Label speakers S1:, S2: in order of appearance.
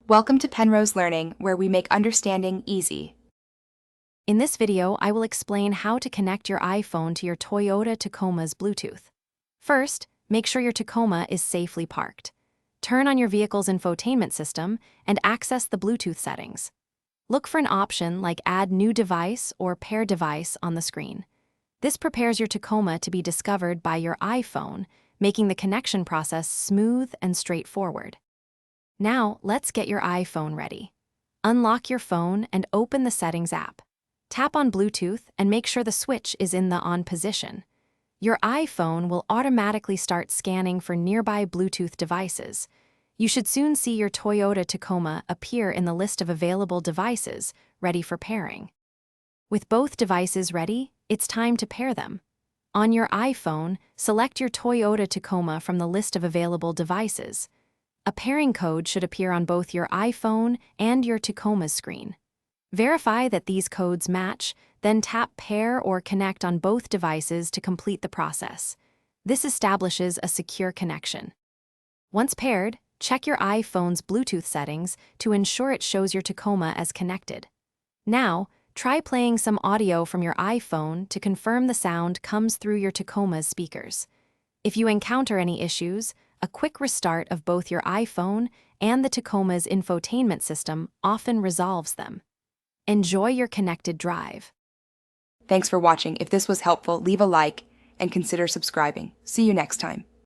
S1: Welcome to Penrose Learning, where we make understanding easy.
S2: In this video, I will explain how to connect your iPhone to your Toyota Tacoma's Bluetooth. First, make sure your Tacoma is safely parked. Turn on your vehicle's infotainment system and access the Bluetooth settings. Look for an option like Add New Device or Pair Device on the screen. This prepares your Tacoma to be discovered by your iPhone, making the connection process smooth and straightforward. Now, let's get your iPhone ready. Unlock your phone and open the Settings app. Tap on Bluetooth and make sure the switch is in the on position. Your iPhone will automatically start scanning for nearby Bluetooth devices. You should soon see your Toyota Tacoma appear in the list of available devices ready for pairing. With both devices ready, it's time to pair them. On your iPhone, select your Toyota Tacoma from the list of available devices. A pairing code should appear on both your iPhone and your Tacoma's screen. Verify that these codes match, then tap Pair or Connect on both devices to complete the process. This establishes a secure connection. Once paired, check your iPhone's Bluetooth settings to ensure it shows your Tacoma as connected. Now, try playing some audio from your iPhone to confirm the sound comes through your Tacoma's speakers. If you encounter any issues, a quick restart of both your iPhone and the Tacoma's infotainment system often resolves them. Enjoy your connected drive.
S1: Thanks for watching. If this was helpful, leave a like and consider subscribing. See you next time.